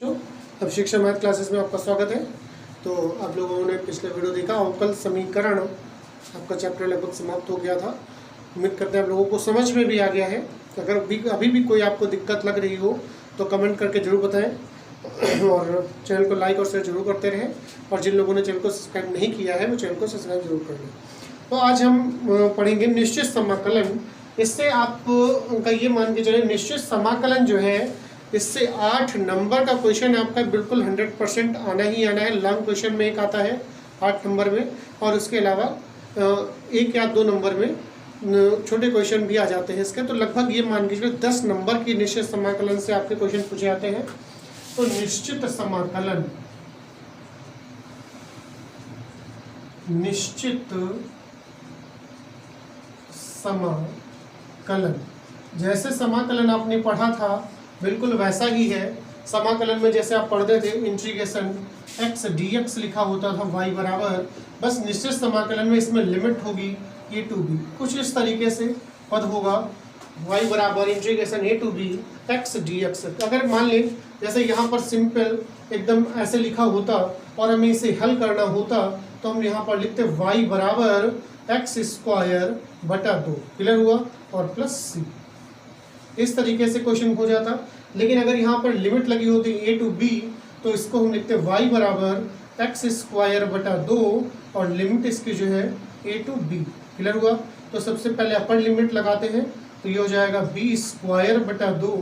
अब शिक्षा math classes में आपका स्वागत है। तो आप लोगों ने पिछले वीडियो देखा, अवकल समीकरण आपका चैप्टर लगभग समाप्त हो गया था। उम्मीद करते हैं आप लोगों को समझ में भी आ गया है। अगर अभी भी कोई आपको दिक्कत लग रही हो तो कमेंट करके ज़रूर बताएं और चैनल को लाइक और शेयर जरूर करते रहें। और जिन लोगों ने चैनल को सब्सक्राइब नहीं किया है वो चैनल को सब्सक्राइब जरूर कर लें। तो आज हम पढ़ेंगे निश्चित समाकलन। इससे आप उनका ये मान के चले, निश्चित समाकलन जो है इससे 8 नंबर का क्वेश्चन आपका बिल्कुल 100% आना ही आना है। लॉन्ग क्वेश्चन में एक आता है 8 नंबर में, और उसके अलावा 1 या 2 नंबर में छोटे क्वेश्चन भी आ जाते हैं इसके। तो लगभग ये मान के चलिए 10 नंबर की निश्चित समाकलन से आपके क्वेश्चन पूछे जाते हैं। तो निश्चित समाकलन, निश्चित समाकलन, जैसे समाकलन आपने पढ़ा था बिल्कुल वैसा ही है। समाकलन में जैसे आप पढ़ते थे इंटीग्रेशन x dx लिखा होता था y बराबर, बस निश्चित समाकलन में इसमें लिमिट होगी a to b, कुछ इस तरीके से पद होगा y बराबर integration a to b x dx। अगर मान लें जैसे यहाँ पर सिंपल एकदम ऐसे लिखा होता और हमें इसे हल करना होता तो हम यहाँ पर लिखते y बराबर x स्क्वायर बटा 2, क्लियर हुआ, और प्लस c। इस तरीके से क्वेश्चन हो जाता। लेकिन अगर यहाँ पर लिमिट लगी होती a to b तो इसको हम लिखते y बराबर x स्क्वायर बटा 2 और लिमिट इसकी जो है a to b, क्लियर हुआ। तो सबसे पहले अपर लिमिट लगाते हैं तो ये हो जाएगा b स्क्वायर बटा 2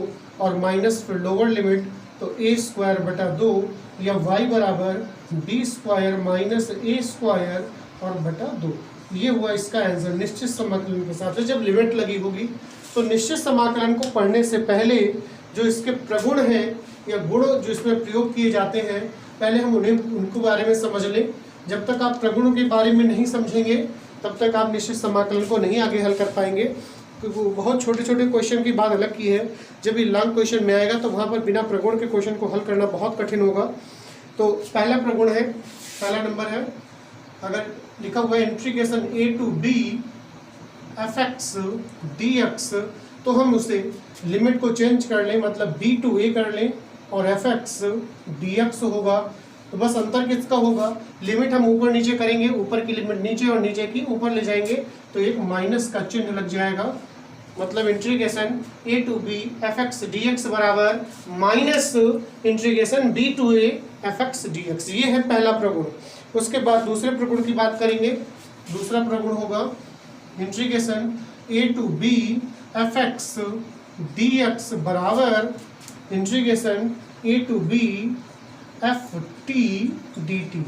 और माइनस फिर लोअर लिमिट तो a स्क्वायर बटा 2 या y बराबर b square minus a square और बटा 2। ये हुआ इसका आंसर निश्चित समाकलन के साथ। जब लिमिट लगी होगी तो निश्चित समाकलन को पढ़ने से पहले जो इसके प्रगुण हैं या गुण जो इसमें प्रयोग किए जाते हैं पहले हम उनको बारे में समझ लें। जब तक आप प्रगुणों के बारे में नहीं समझेंगे तब तक आप निश्चित समाकलन को नहीं आगे हल कर पाएंगे, क्योंकि बहुत छोटे छोटे क्वेश्चन की बात अलग की है। जब ये लॉन्ग क्वेश्चन में आएगा तो वहाँ पर बिना प्रगुण के क्वेश्चन को हल करना बहुत कठिन होगा। तो पहला प्रगुण है, पहला नंबर है, अगर लिखा हुआ है integration a to b fx dx, तो हम उसे लिमिट को चेंज कर लें, मतलब b to a कर लें और fx dx होगा। तो बस अंतर किसका होगा, लिमिट हम ऊपर नीचे करेंगे, ऊपर की लिमिट नीचे और नीचे की ऊपर ले जाएंगे तो एक माइनस का चिन्ह लग जाएगा। मतलब integration a to b fx dx बराबर minus integration b to a fx dx। ये है पहला प्रगुण। उसके बाद दूसरे प्रगुण की बात करेंगे। दूसरा प्रगुण होगा integration a to b fx dx बराबर integration a to b ft dt।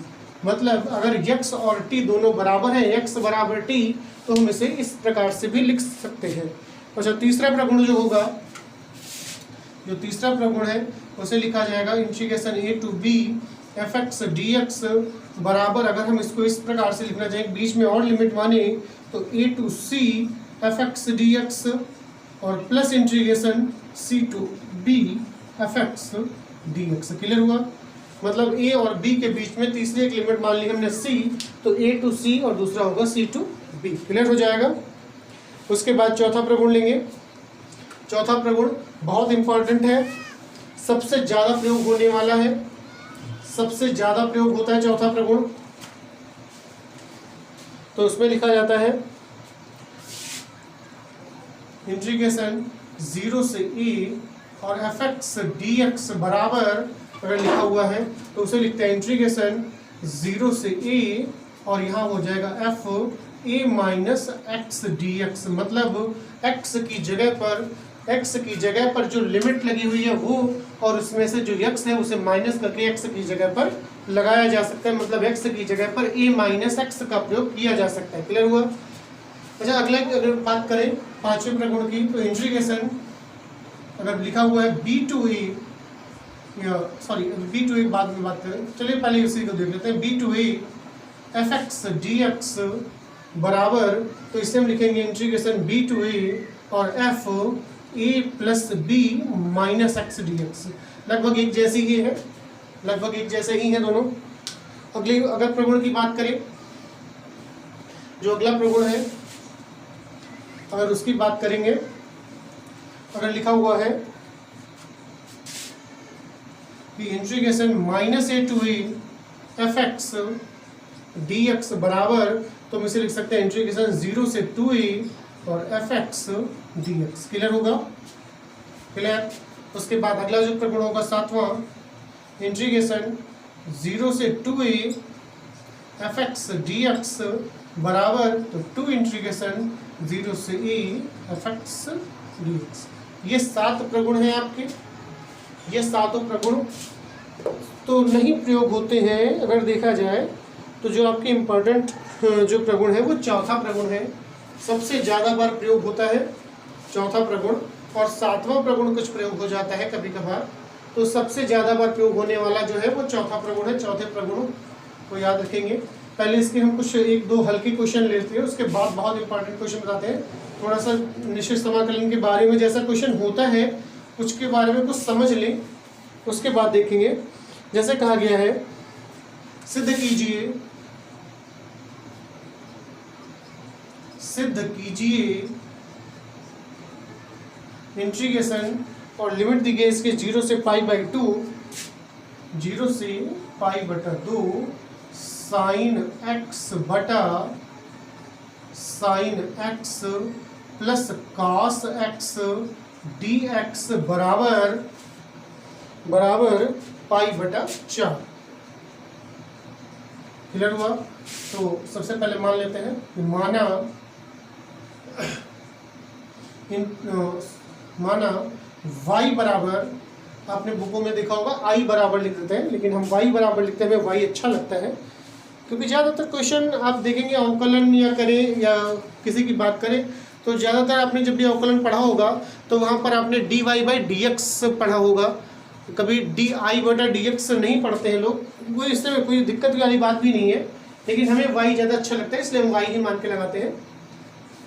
मतलब अगर x और t दोनों बराबर है, x बराबर t, तो हम इसे इस प्रकार से भी लिख सकते हैं। अच्छा, तीसरा प्रगुण जो होगा, जो तीसरा प्रगुण है उसे लिखा जाएगा integration a to b fx dx बराबर, अगर हम इसको इस प्रकार से लिखना चाहें बीच में और लिमिट माने तो a to c fx dx और plus integration c to b fx dx, clear हुआ। मतलब a और b के बीच में तीसरी एक लिमिट मान ली हमने c, तो a to c और दूसरा होगा c to b, क्लियर हो जाएगा। उसके बाद चौथा प्रगुण लेंगे। चौथा प्रगुण बहुत इंपॉर्टेंट है, सबसे ज़्यादा प्रयोग होने वाला है, सबसे ज़्यादा प्रयोग होता है चौथा प्रगुण। तो उसमें लिखा जाता है इंटीग्रेशन 0 से a और fx dx बराबर, अगर लिखा हुआ है तो उसे लिखते हैं इंटीग्रेशन 0 से a और यहाँ हो जाएगा f a minus x dx। मतलब x की जगह पर जो लिमिट लगी हुई है वो, और उसमें से जो x है उसे माइनस करके x की जगह पर लगाया जा सकता है। मतलब x की जगह पर a माइनस एक्स का प्रयोग किया जा सकता है, क्लियर हुआ। अच्छा, अगला अगर बात करें पांचवें प्रगुण की, तो इंटीग्रेशन अगर लिखा हुआ है b to a, b to a बाद में बात करें, चलिए पहले इसी को देख लेते हैं। b to a fx dx बराबर, तो इसे हम लिखेंगे इंटीग्रेशन b to a और f a plus b minus x dx। लगभग एक जैसी ही है, लगभग एक जैसे ही हैं दोनों। अगली अगर प्रगुण की बात करें, जो अगला प्रगुण है अगर उसकी बात करेंगे, अगर लिखा हुआ है कि integration -a to a fx dx बराबर, तो हम इसे लिख सकते हैं इंटीग्रेशन 0 से 2a और fx dx। क्लियर होगा? क्लियर। उसके बाद अगला जो प्रगुण होगा 7वां, इंटीग्रेशन 0 से 2a fx dx बराबर, तो 2 इंटीग्रेशन 0 से a fx dx। ये 7 प्रगुण हैं आपके। ये सातों प्रगुण तो नहीं प्रयोग होते हैं अगर देखा जाए तो। जो आपके इम्पोर्टेंट जो प्रगुण है वो चौथा प्रगुण है, सबसे ज़्यादा बार प्रयोग होता है चौथा प्रगुण, और 7वां प्रगुण कुछ प्रयोग हो जाता है कभी कभार। तो सबसे ज़्यादा बार प्रयोग होने वाला जो है वो चौथा प्रगुण है। चौथे प्रगुण को याद रखेंगे। पहले इसके हम कुछ 1-2 हल्के क्वेश्चन लेते हैं, उसके बाद बहुत इंपॉर्टेंट क्वेश्चन बताते हैं। थोड़ा सा निश्चित समाकलन के बारे में जैसा क्वेश्चन होता है कुछ के बारे में कुछ समझ लें, उसके बाद देखेंगे। जैसे कहा गया है, सिद्ध कीजिए इंटीग्रेशन, और लिमिट दी गई इसके 0 से π/2, 0 से π/2 sine x plus cos x dx बराबर π/4। क्लियर हुआ? तो सबसे पहले मान लेते हैं कि माना y बराबर, आपने बुकों में देखा होगा i बराबर लिख देते हैं, लेकिन हम y बराबर लिखते हैं, हमें y अच्छा लगता है क्योंकि ज़्यादातर क्वेश्चन आप देखेंगे अवकलन या करें या किसी की बात करें तो ज़्यादातर आपने जब भी अवकलन पढ़ा होगा तो वहाँ पर आपने dy/dx पढ़ा होगा, कभी di/dx नहीं पढ़ते हैं लोग। वो इसमें कोई दिक्कत वाली बात भी नहीं है, लेकिन हमें y ज़्यादा अच्छा लगता है इसलिए हम y ही मान के लगाते हैं।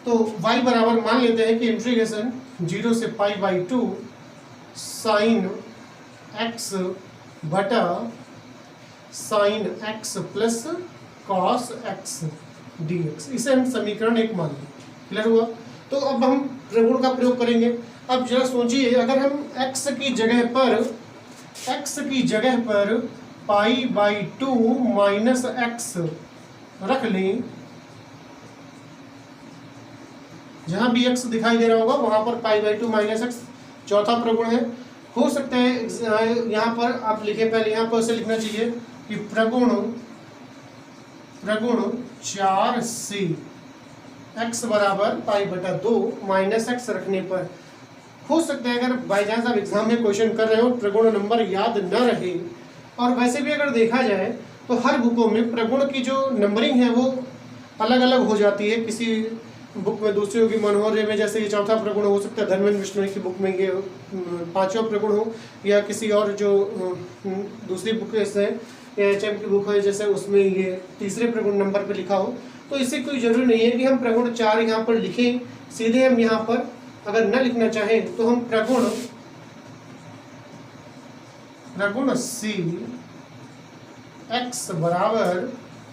तो y बराबर मान लेते हैं कि इंटीग्रेशन 0 से π/2 साइन x बटा sine x plus cos x dx, इसे हम समीकरण 1 मान लें। क्लियर हुआ? तो अब हम प्रगुण का प्रयोग करेंगे। अब जरा सोचिए, अगर हम x की जगह पर π/2 माइनस x रख लें, जहां भी x दिखाई दे रहा होगा वहां पर π/2 माइनस x चौथा प्रगुण है। हो सकता है यहाँ पर आप लिखे, पहले यहाँ पर से लिखना चाहिए कि प्रगुण 4 से x बराबर π/2 माइनस x रखने पर। हो सकता है अगर बाई चांस आप एग्जाम में क्वेश्चन कर रहे हो प्रगुण नंबर याद न रहे, और वैसे भी अगर देखा जाए तो हर बुकों में प्रगुण की जो नंबरिंग है वो अलग अलग हो जाती है। किसी बुक में दूसरी की मनोहर में जैसे ये चौथा प्रगुण हो सकता है, धर्मेंद्र बिश्नोई की बुक में ये 5वां प्रगुण हो, या किसी और जो दूसरी बुक है HM की बुक है जैसे उसमें ये तीसरे प्रगुण नंबर पे लिखा हो। तो इससे कोई जरूरी नहीं है कि हम प्रगुण 4 यहाँ पर लिखें। सीधे हम यहाँ पर अगर न लिखना चाहें तो हम प्रगुण C x बराबर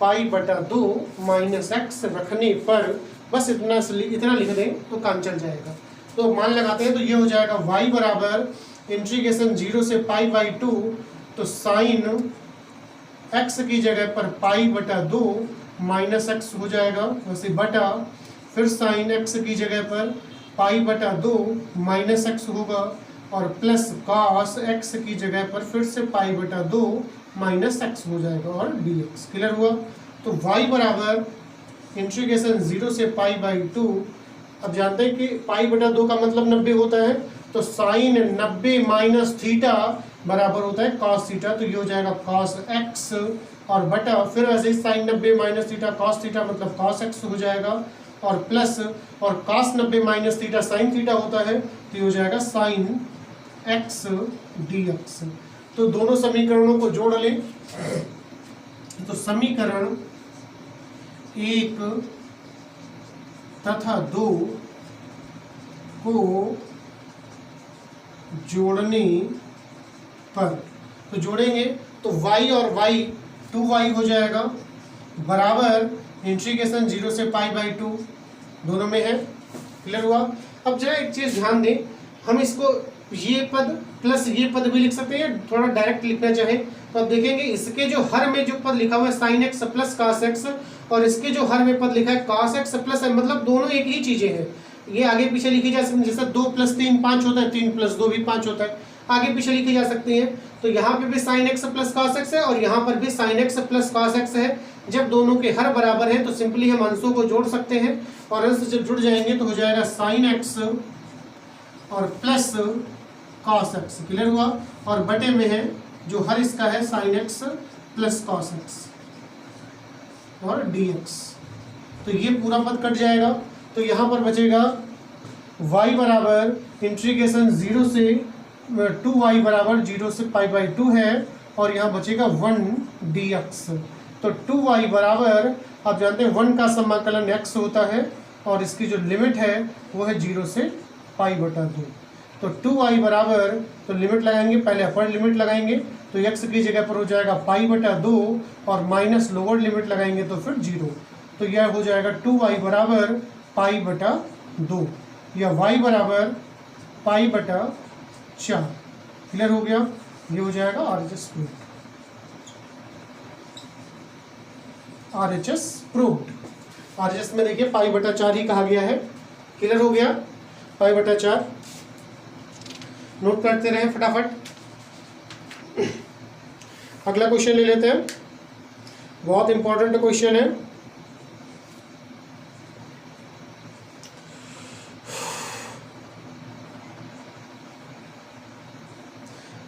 π/2 माइनस x रखने पर बस इतना लिख दें तो काम चल जाएगा। तो मान लगाते हैं, तो ये हो जाएगा y बराबर इंटीग्रेशन 0 से π/2, तो साइन x की जगह पर π/2 माइनस x हो जाएगा, वैसे बटा फिर साइन x की जगह पर π/2 माइनस x होगा, और प्लस cos x की जगह पर फिर से π/2 माइनस x हो जाएगा और dx। क्लियर हुआ? तो y बराबर इंटीग्रेशन 0 से π/2, अब जानते हैं कि π/2 का मतलब 90 होता है, तो साइन 90 माइनस थीटा बराबर होता है cos थीटा, तो ये हो जाएगा cos x, और बटा फिर ऐसे ही sine 90 minus theta cos theta मतलब cos x हो जाएगा, और प्लस और cos 90 minus theta sine theta होता है, तो ये हो जाएगा साइन x dx। तो दोनों समीकरणों को जोड़ लें, तो समीकरण 1 तथा 2 को जोड़ने पर, तो जोड़ेंगे तो y और y 2y हो जाएगा बराबर इंटीग्रेशन 0 से π/2 दोनों में है। क्लियर हुआ? अब जरा एक चीज़ ध्यान दें, हम इसको ये पद प्लस ये पद भी लिख सकते हैं, थोड़ा डायरेक्ट लिखना चाहे तो अब देखेंगे इसके जो हर में जो पद लिखा हुआ है sine x plus cos x, और इसके जो हर में पद लिखा है कॉस एक्स प्लस, मतलब दोनों एक ही चीजें हैं। ये आगे पीछे लिखी जा सकती है, जैसे 2 + 3 5 होता है, 3 + 2 भी 5 होता है, आगे पीछे लिखी जा सकती है। तो यहाँ पे भी sine x plus cos x है और यहाँ पर भी sine x plus cos x है। जब दोनों के हर बराबर हैं तो सिंपली हम अंशों को जोड़ सकते हैं, और अंश जब जुड़ जाएंगे तो हो जाएगा साइन एक्स और प्लस कॉस एक्स। क्लियर हुआ? और बटे में है जो हर इसका है sine x plus cos x और dx। तो ये पूरा पद कट जाएगा, तो यहाँ पर बचेगा y बराबर इंटीग्रेशन 0 से 2y बराबर 0 से π/2 है, और यहाँ बचेगा 1 dx। तो 2y बराबर आप जानते हैं 1 का समाकलन x होता है, और इसकी जो लिमिट है वो है 0 से π/2। तो 2y बराबर, तो लिमिट लगाएंगे, पहले अपर लिमिट लगाएंगे तो x की जगह पर हो जाएगा π/2, और माइनस लोअर लिमिट लगाएंगे तो फिर 0। तो यह हो जाएगा 2y बराबर π/2 या y बराबर π/4। क्लियर हो गया? ये हो जाएगा RHS प्रूव्ड। RHS में देखिए π/4 ही कहा गया है। क्लियर हो गया? π/4 नोट करते रहे फटाफट। अगला क्वेश्चन ले लेते हैं, बहुत इंपॉर्टेंट क्वेश्चन है।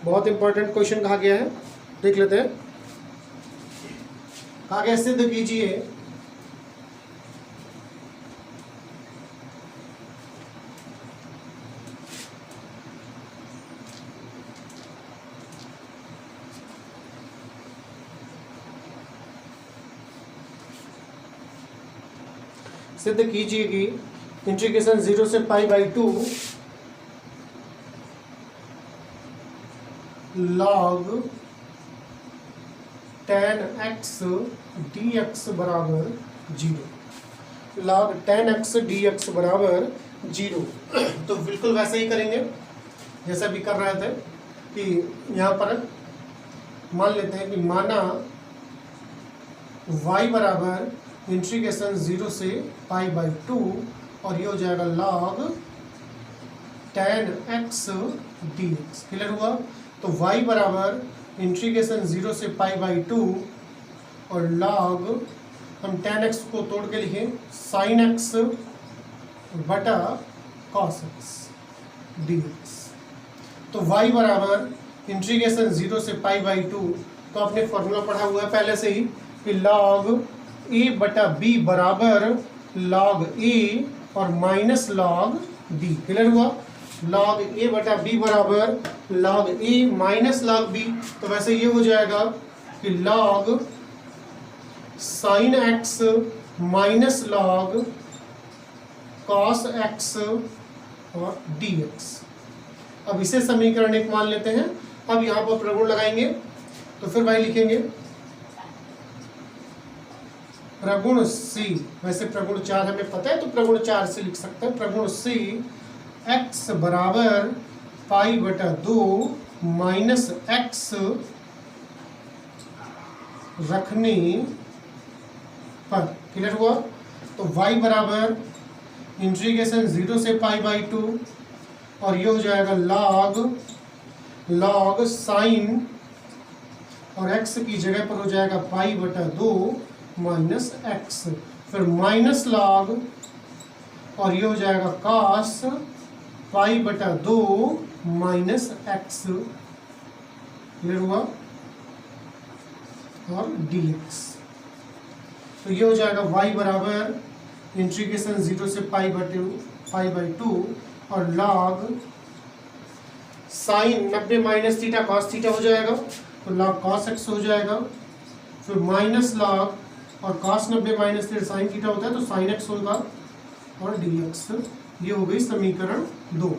बहुत इंपॉर्टेंट क्वेश्चन कहा गया है, देख लेते हैं। कहा गया सिद्ध कीजिए सिद्ध कीजिए कि इंटीग्रेशन 0 से π/2 log tan x dx बराबर 0। log tan x dx बराबर 0। तो बिल्कुल वैसे ही करेंगे जैसा भी कर रहे थे, कि यहाँ पर मान लेते हैं कि माना y बराबर इंटीग्रेशन 0 से π/2, और ये हो जाएगा log tan x dx। Clear हुआ? तो y बराबर इंटीग्रेशन 0 से π/2 और log, हम tan x को तोड़ के लिखें sin x बटा cos x dx। तो y बराबर इंटीग्रेशन 0 से π/2, तो आपने फॉर्मूला पढ़ा हुआ है पहले से ही कि log a बटा b बराबर log a और माइनस log b। क्लियर हुआ? log a बटा b बराबर log a minus log b। तो वैसे ये हो जाएगा कि log sin x minus log cos x और dx। अब इसे समीकरण 1 मान लेते हैं। अब यहाँ पर प्रगुण लगाएंगे तो फिर भाई लिखेंगे प्रगुण c, वैसे प्रगुण 4 हमें पता है तो प्रगुण 4 से लिख सकते हैं। प्रगुण c x बराबर π/2 माइनस x रखने पर। क्लियर हुआ? तो y बराबर इंटीग्रेशन 0 से π/2, और ये हो जाएगा log साइन, और x की जगह पर हो जाएगा π/2 माइनस x, फिर माइनस log, और ये हो जाएगा cos π/2 माइनस x। क्लियर हुआ? और dx। तो ये हो जाएगा y बराबर इंटीग्रेशन 0 से π/2 और log sine 90 minus theta cos theta हो जाएगा, तो log cos x हो जाएगा, फिर माइनस log, और cos 90 minus theta sine theta होता है तो साइन x होगा, और dx। ये हो गई समीकरण 2।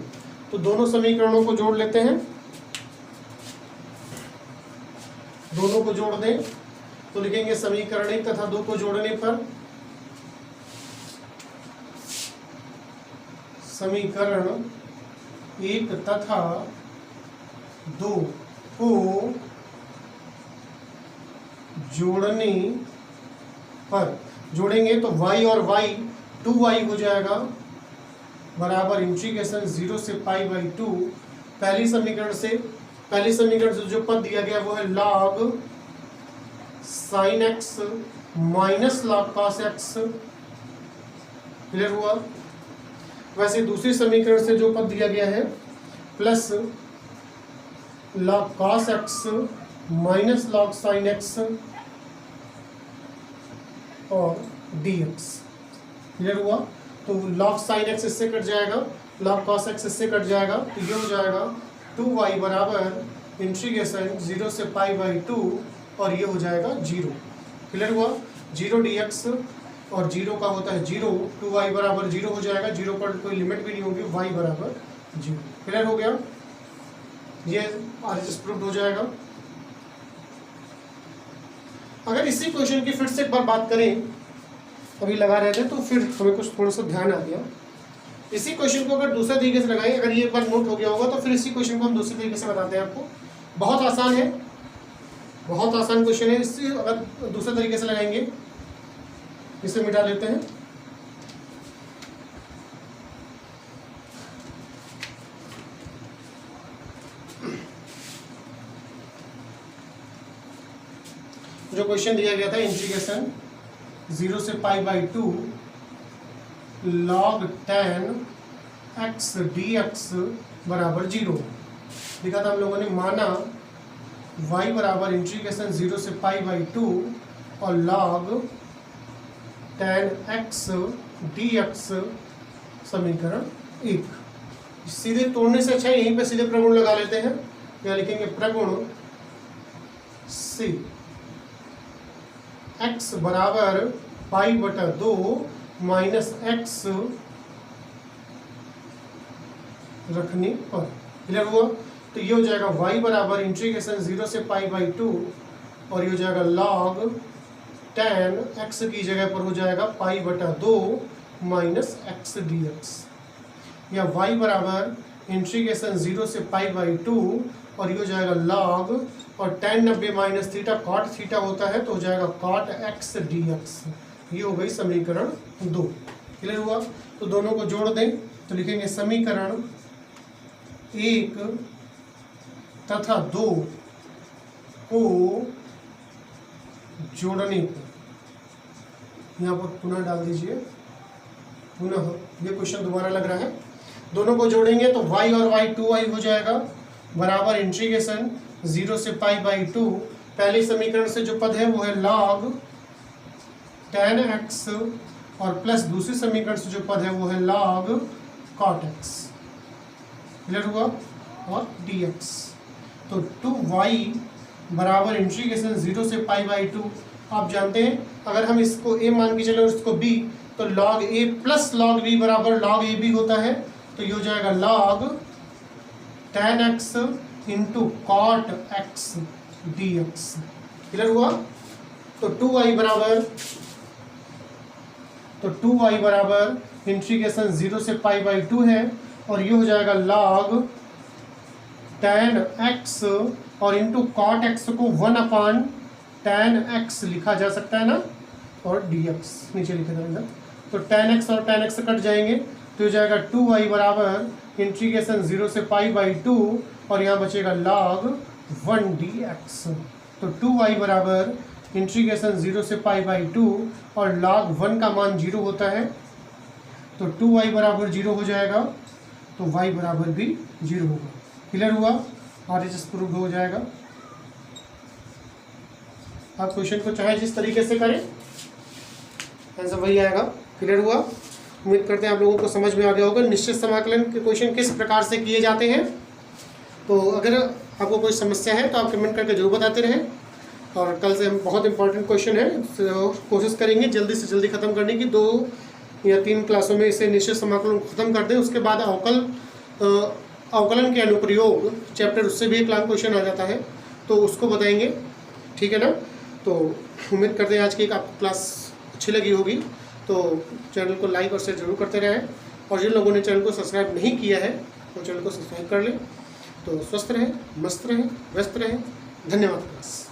तो दोनों समीकरणों को जोड़ लेते हैं। दोनों को जोड़ दें तो लिखेंगे समीकरण 1 तथा 2 को जोड़ने पर समीकरण 1 तथा दो को जोड़ने पर, जोड़ेंगे तो y और y 2y हो जाएगा बराबर इंटीग्रेशन 0 से पाई बाई 2। पहली समीकरण से जो पद दिया गया वो है log sin x minus log cos x। Clear हुआ। वैसे दूसरी समीकरण से जो पद दिया गया है plus log cos x minus log sin x और dx। क्लियर हुआ। तो log sin x इससे कट जाएगा, log cos x इससे कट जाएगा, तो ये हो जाएगा 2y बराबर इंटीग्रेशन 0 से पाई बाई 2 और ये हो जाएगा 0। क्लियर हुआ। 0 dx और 0 का होता है 0, 2y बराबर 0 हो जाएगा, 0 पर कोई लिमिट भी नहीं होगी, y बराबर 0। क्लियर हो गया। ये RHS प्रूव्ड हो जाएगा। अगर इसी क्वेश्चन की फिर से एक बार बात करें, अभी लगा रहे थे तो फिर हमें कुछ थोड़ा सा ध्यान आ गया। इसी क्वेश्चन को अगर दूसरे तरीके से लगाएं, अगर ये एक बार नोट हो गया होगा तो फिर इसी क्वेश्चन को हम दूसरे तरीके से बताते हैं आपको। बहुत आसान है, बहुत आसान क्वेश्चन है। इसी अगर दूसरे तरीके से लगाएंगे, इसे मिटा लेते हैं। जो क्वेश्चन दिया गया था इंटीग्रेशन 0 से pi by 2 log tan x dx बराबर 0 लिखा था हम लोगों ने। माना y बराबर इंटीग्रेशन 0 से पाई बाई 2 और log tan x dx समीकरण 1। सीधे तोड़ने से अच्छा यहीं पे सीधे प्रगुण लगा लेते हैं। या लिखेंगे प्रगुण से x बराबर पाई बटा 2 माइनस x रखने पर। क्लियर हुआ। तो ये हो जाएगा y बराबर इंटीग्रेशन 0 से पाई बाई 2 और ये हो जाएगा log tan x की जगह पर हो जाएगा पाई बटा 2 माइनस x dx, या y बराबर इंटीग्रेशन 0 से पाई बाई 2 और ये हो जाएगा log और tan 90 minus theta cot theta होता है तो हो जाएगा cot x dx। ये हो गई समीकरण 2। क्लियर हुआ। तो दोनों को जोड़ दें तो लिखेंगे समीकरण 1 तथा 2 को जोड़ने पर, यहाँ पर पुनः डाल दीजिए, पुनः ये क्वेश्चन दोबारा लग रहा है। दोनों को जोड़ेंगे तो y और y 2y हो जाएगा बराबर इंटीग्रेशन 0 से पाई बाई 2। पहली समीकरण से जो पद है वो है log tan x और प्लस दूसरी समीकरण से जो पद है वो है log cot x। क्लियर हुआ। और dx तो 2y बराबर इंटीग्रेशन 0 से पाई बाई 2। आप जानते हैं अगर हम इसको a मान के चले और इसको b तो log a plus log b बराबर log a b होता है। तो ये हो जाएगा log tan x into cot x dx। Clear हुआ। तो 2y बराबर इंटीग्रेशन 0 से पाई बाई 2 है और ये हो जाएगा log tan x और इंटू cot x को 1 अपान tan x लिखा जा सकता है ना, और dx नीचे लिखा जाएगा। तो tan x और tan x कट जाएंगे तो हो जाएगा 2y बराबर इंटीग्रेशन 0 से पाई बाई 2 और यहाँ बचेगा log 1 dx। तो 2y बराबर इंटीग्रेशन 0 से पाई बाई 2 और log 1 का मान 0 होता है तो 2y बराबर 0 हो जाएगा, तो y बराबर भी 0 होगा। क्लियर हुआ। RHS प्रूव हो जाएगा। आप क्वेश्चन को चाहे जिस तरीके से करें आंसर वही आएगा। क्लियर हुआ। उम्मीद करते हैं आप लोगों को समझ में आ गया होगा निश्चित समाकलन के क्वेश्चन किस प्रकार से किए जाते हैं। तो अगर आपको कोई समस्या है तो आप कमेंट करके जरूर बताते रहें। और कल से हम बहुत इंपॉर्टेंट क्वेश्चन है, तो कोशिश करेंगे जल्दी से जल्दी ख़त्म करने की। 2 या 3 क्लासों में इसे निश्चित समाकलन ख़त्म कर दें। उसके बाद अवकलन के अनुप्रयोग चैप्टर, उससे भी एक लॉन्ग क्वेश्चन आ जाता है तो उसको बताएंगे। ठीक है ना। तो उम्मीद करते हैं आज की एक आपको क्लास अच्छी लगी होगी। तो चैनल को लाइक और शेयर जरूर करते रहें और जिन लोगों ने चैनल को सब्सक्राइब नहीं किया है वो चैनल को सब्सक्राइब कर लें। तो स्वस्थ रहें, मस्त रहें, व्यस्त रहें। धन्यवाद क्लास।